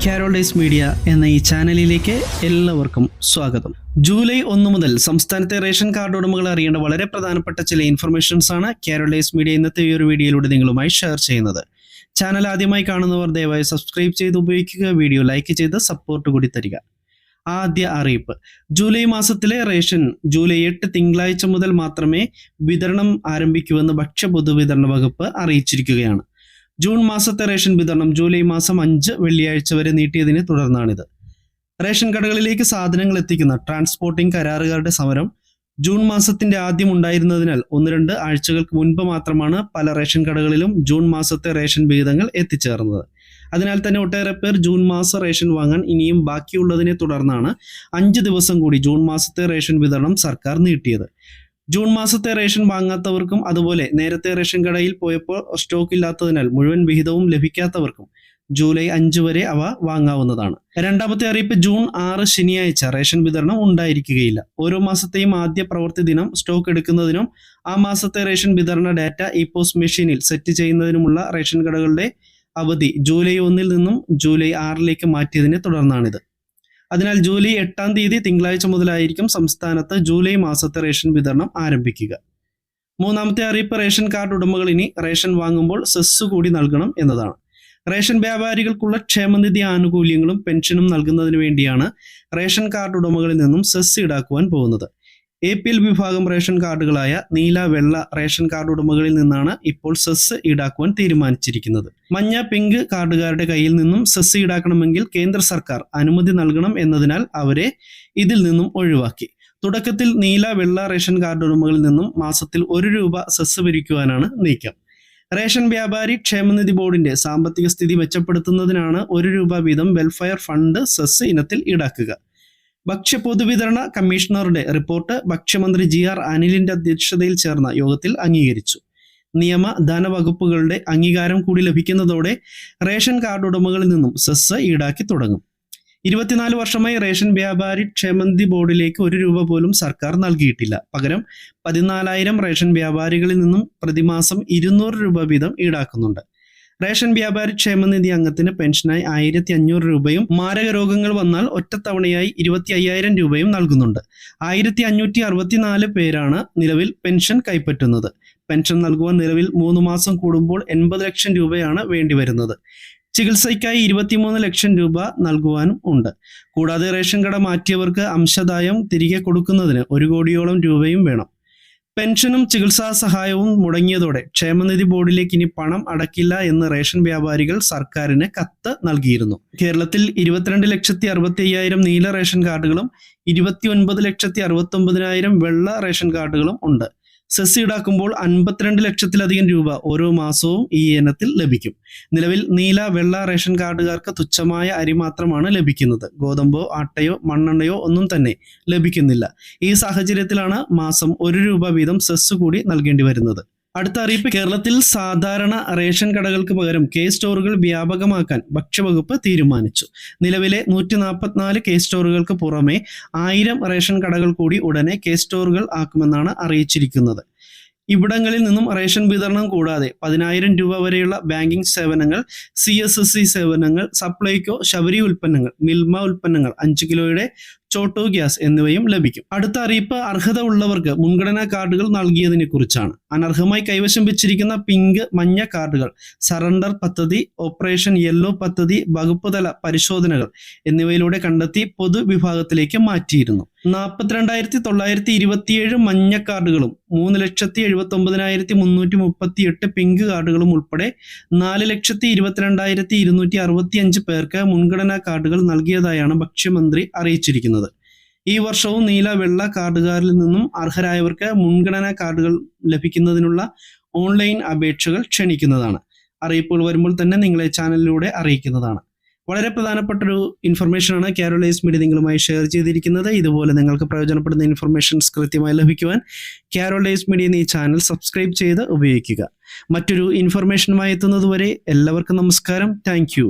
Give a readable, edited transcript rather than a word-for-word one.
കാരോളൈസ് media എന്ന ഈ ചാനലിലേക്ക് എല്ലാവർക്കും സ്വാഗതം. ജൂലൈ 1 മുതൽ സംസ്ഥാനത്തെ റേഷൻ കാർഡ് ഉടമകൾ അറിയേണ്ട വളരെ പ്രധാനപ്പെട്ട ചില ഇൻഫർമേഷൻസ് ആണ് കാരോളൈസ് മീഡിയ ഇന്നത്തെ ഈ ഒരു വീഡിയോയിലൂടെ നിങ്ങളുമായി ഷെയർ ചെയ്യുന്നത്. ചാനൽ ആദ്യമായി കാണുന്നവർ ദയവായി സബ്സ്ക്രൈബ് ചെയ്ത് ഉപയോഗിക്കുക, വീഡിയോ ലൈക്ക് ചെയ്ത് സപ്പോർട്ട് കൂടി തരിക. ആദ്യ അറിയിപ്പ്: ജൂലൈ മാസത്തിലെ റേഷൻ ജൂലൈ 8 തിങ്കളാഴ്ച മുതൽ മാത്രമേ വിതരണം ആരംഭിക്കുമെന്ന് ഭക്ഷ്യ പൊതുവിതരണ വകുപ്പ് അറിയിച്ചിരിക്കുകയാണ്. ജൂൺ മാസത്തെ റേഷൻ വിതരണം ജൂലൈ മാസം 5 വെള്ളിയാഴ്ച വരെ നീട്ടിയതിനെ തുടർന്നാണിത്. റേഷൻ കടകളിലേക്ക് സാധനങ്ങൾ എത്തിക്കുന്ന ട്രാൻസ്പോർട്ടിംഗ് കരാറുകാരുടെ സമരം ജൂൺ മാസത്തിന്റെ ആദ്യം ഉണ്ടായിരുന്നതിനാൽ 1-2 ആഴ്ചകൾക്ക് മുൻപ് മാത്രമാണ് പല റേഷൻ കടകളിലും ജൂൺ മാസത്തെ റേഷൻ വിഹിതങ്ങൾ എത്തിച്ചേർന്നത്. അതിനാൽ തന്നെ ഒട്ടേറെ പേർ ജൂൺ മാസ റേഷൻ വാങ്ങാൻ ഇനിയും ബാക്കിയുള്ളതിനെ തുടർന്നാണ് 5 ദിവസം കൂടി ജൂൺ മാസത്തെ റേഷൻ വിതരണം സർക്കാർ നീട്ടിയത്. ജൂൺ മാസത്തെ റേഷൻ വാങ്ങാത്തവർക്കും അതുപോലെ നേരത്തെ റേഷൻ കടയിൽ പോയപ്പോൾ സ്റ്റോക്ക് ഇല്ലാത്തതിനാൽ മുഴുവൻ വിഹിതവും ലഭിക്കാത്തവർക്കും ജൂലൈ 5 വരെ അവ വാങ്ങാവുന്നതാണ്. രണ്ടാമത്തെ അറിയിപ്പ്: ജൂൺ 6 ശനിയാഴ്ച റേഷൻ വിതരണം ഉണ്ടായിരിക്കുകയില്ല. ഓരോ മാസത്തെയും ആദ്യ പ്രവൃത്തി ദിനം സ്റ്റോക്ക് എടുക്കുന്നതിനും ആ മാസത്തെ റേഷൻ വിതരണ ഡാറ്റ ഇപോസ് മെഷീനിൽ സെറ്റ് ചെയ്യുന്നതിനുമുള്ള റേഷൻ കടകളുടെ അവധി ജൂലൈ 1 നിന്നും ജൂലൈ 6 മാറ്റിയതിനെ തുടർന്നാണിത്. അതിനാൽ ജൂലൈ 8 തിങ്കളാഴ്ച മുതലായിരിക്കും സംസ്ഥാനത്ത് ജൂലൈ മാസത്തെ റേഷൻ വിതരണം ആരംഭിക്കുക. മൂന്നാമത്തെ അറിയിപ്പ്: റേഷൻ കാർഡ് ഉടമകൾ ഇനി റേഷൻ വാങ്ങുമ്പോൾ സെസ് കൂടി നൽകണം എന്നതാണ്. റേഷൻ വ്യാപാരികൾക്കുള്ള ക്ഷേമനിധി ആനുകൂല്യങ്ങളും പെൻഷനും നൽകുന്നതിന് വേണ്ടിയാണ് റേഷൻ കാർഡ് ഉടമകളിൽ നിന്നും സെസ് ഈടാക്കുവാൻ പോകുന്നത്. APL വിഭാഗം റേഷൻ കാർഡുകളായ നീല, വെള്ള റേഷൻ കാർഡ് ഉടമകളിൽ നിന്നാണ് ഇപ്പോൾ സെസ് ഈടാക്കുവാൻ തീരുമാനിച്ചിരിക്കുന്നത്. മഞ്ഞ, പിങ്ക് കാർഡുകാരുടെ കയ്യിൽ നിന്നും സെസ് ഈടാക്കണമെങ്കിൽ കേന്ദ്ര സർക്കാർ അനുമതി നൽകണം എന്നതിനാൽ അവരെ ഇതിൽ നിന്നും ഒഴിവാക്കി. തുടക്കത്തിൽ നീല, വെള്ള റേഷൻ കാർഡ് ഉടമകളിൽ നിന്നും മാസത്തിൽ 1 രൂപ സെസ് പിരിക്കുവാനാണ് നീക്കം. റേഷൻ വ്യാപാരി ക്ഷേമനിധി ബോർഡിന്റെ സാമ്പത്തിക സ്ഥിതി മെച്ചപ്പെടുത്തുന്നതിനാണ് 1 രൂപ വീതം വെൽഫെയർ ഫണ്ട് സെസ് ഇനത്തിൽ ഈടാക്കുക. ഭക്ഷ്യ പൊതുവിതരണ കമ്മീഷണറുടെ റിപ്പോർട്ട് ഭക്ഷ്യമന്ത്രി GR അനിലിന്റെ അധ്യക്ഷതയിൽ ചേർന്ന യോഗത്തിൽ അംഗീകരിച്ചു. നിയമ, ധനവകുപ്പുകളുടെ അംഗീകാരം കൂടി ലഭിക്കുന്നതോടെ റേഷൻ കാർഡ് ഉടമകളിൽ നിന്നും സെസ് ഈടാക്കി തുടങ്ങും. 24 വർഷമായി റേഷൻ വ്യാപാരി ക്ഷേമനിധി ബോർഡിലേക്ക് 1 രൂപ പോലും സർക്കാർ നൽകിയിട്ടില്ല. പകരം 14,000 റേഷൻ വ്യാപാരികളിൽ നിന്നും പ്രതിമാസം 200 രൂപ വീതം ഈടാക്കുന്നുണ്ട്. റേഷൻ വ്യാപാരി ക്ഷേമനിധി അംഗത്തിന് പെൻഷനായി 1,500 രൂപയും മാരക രോഗങ്ങൾ വന്നാൽ ഒറ്റത്തവണയായി 25,000 രൂപയും നൽകുന്നുണ്ട്. 1,564 പേരാണ് നിലവിൽ പെൻഷൻ കൈപ്പറ്റുന്നത്. പെൻഷൻ നൽകുവാൻ നിലവിൽ 3 മാസം കൂടുമ്പോൾ 80 ലക്ഷം രൂപയാണ് വേണ്ടിവരുന്നത്. ചികിത്സയ്ക്കായി 23 ലക്ഷം രൂപ നൽകുവാനും ഉണ്ട്. കൂടാതെ റേഷൻ കട മാറ്റിയവർക്ക് അംശദായം തിരികെ കൊടുക്കുന്നതിന് 1 കോടിയോളം രൂപയും വേണം. പെൻഷനും ചികിത്സാ സഹായവും മുടങ്ങിയതോടെ ക്ഷേമനിധി ബോർഡിലേക്ക് ഇനി പണം അടക്കില്ല എന്ന് റേഷൻ വ്യാപാരികൾ സർക്കാരിന് കത്ത് നൽകിയിരുന്നു. കേരളത്തിൽ 22,60,50,000 നീല റേഷൻ കാർഡുകളും 29,69,000 വെള്ള റേഷൻ കാർഡുകളും ഉണ്ട്. സെസ് ഈടാക്കുമ്പോൾ 52 ലക്ഷത്തിലധികം രൂപ ഓരോ മാസവും ഈ ഇനത്തിൽ ലഭിക്കും. നിലവിൽ നീല, വെള്ള റേഷൻ കാർഡുകാർക്ക് തുച്ഛമായ അരി മാത്രമാണ് ലഭിക്കുന്നത്. ഗോതമ്പോ, ആട്ടയോ, മണ്ണെണ്ണയോ ഒന്നും തന്നെ ലഭിക്കുന്നില്ല. ഈ സാഹചര്യത്തിലാണ് മാസം 1 രൂപ വീതം സെസ് കൂടി നൽകേണ്ടി വരുന്നത്. അടുത്ത അറിയിപ്പ്: കേരളത്തിൽ സാധാരണ റേഷൻ കടകൾക്ക് പകരം സ്റ്റോറുകൾ വ്യാപകമാക്കാൻ ഭക്ഷ്യവകുപ്പ് തീരുമാനിച്ചു. നിലവിലെ 144 സ്റ്റോറുകൾക്ക് പുറമെ 1000 റേഷൻ കടകൾ കൂടി ഉടനെ സ്റ്റോറുകൾ ആക്കുമെന്നാണ് അറിയിച്ചിരിക്കുന്നത്. ഇവിടങ്ങളിൽ നിന്നും റേഷൻ വിതരണം കൂടാതെ 10,000 രൂപ വരെയുള്ള ബാങ്കിംഗ് സേവനങ്ങൾ, CSSC സേവനങ്ങൾ, സപ്ലൈകോ, ശബരി ഉൽപ്പന്നങ്ങൾ, മിൽമ ഉൽപ്പന്നങ്ങൾ, 5 കിലോയുടെ ചോട്ടോ ഗ്യാസ് എന്നിവയും ലഭിക്കും. അടുത്ത അറിയിപ്പ്: അർഹത ഉള്ളവർക്ക് മുൻഗണനാ കാർഡുകൾ നൽകിയതിനെ കുറിച്ചാണ്. അനർഹമായി കൈവശം വെച്ചിരിക്കുന്ന പിങ്ക്, മഞ്ഞ കാർഡുകൾ സറണ്ടർ പദ്ധതി, ഓപ്പറേഷൻ യെല്ലോ പദ്ധതി, വകുപ്പ് തല പരിശോധനകൾ എന്നിവയിലൂടെ കണ്ടെത്തി പൊതുവിഭാഗത്തിലേക്ക് മാറ്റിയിരുന്നു. 42,927 മഞ്ഞ കാർഡുകളും 3,79,338 പിങ്ക് കാർഡുകളും ഉൾപ്പെടെ 4,22,265 പേർക്ക് മുൻഗണനാ കാർഡുകൾ നൽകിയതായാണ് ഭക്ഷ്യമന്ത്രി അറിയിച്ചിരിക്കുന്നത്. ഈ വർഷവും നീല, വെള്ള കാർഡുകാരിൽ നിന്നും അർഹരായവർക്ക് മുൻഗണനാ കാർഡുകൾ ലഭിക്കുന്നതിനുള്ള ഓൺലൈൻ അപേക്ഷകൾ ക്ഷണിക്കുന്നതാണ്. അറിയിപ്പുകൾ വരുമ്പോൾ തന്നെ നിങ്ങളെ ചാനലിലൂടെ അറിയിക്കുന്നതാണ്. വളരെ പ്രധാനപ്പെട്ടൊരു ഇൻഫർമേഷനാണ് കാരോളൈസ് മീഡിയ നിങ്ങളുമായി ഷെയർ ചെയ്തിരിക്കുന്നത്. ഇതുപോലെ നിങ്ങൾക്ക് പ്രയോജനപ്പെടുന്ന ഇൻഫർമേഷൻസ് കൃത്യമായി ലഭിക്കുവാൻ കാരോളൈസ് മീഡിയ എന്ന ഈ ചാനൽ സബ്സ്ക്രൈബ് ചെയ്ത് ഉപയോഗിക്കുക. മറ്റൊരു ഇൻഫർമേഷനുമായി എത്തുന്നതുവരെ എല്ലാവർക്കും നമസ്കാരം. Thank you.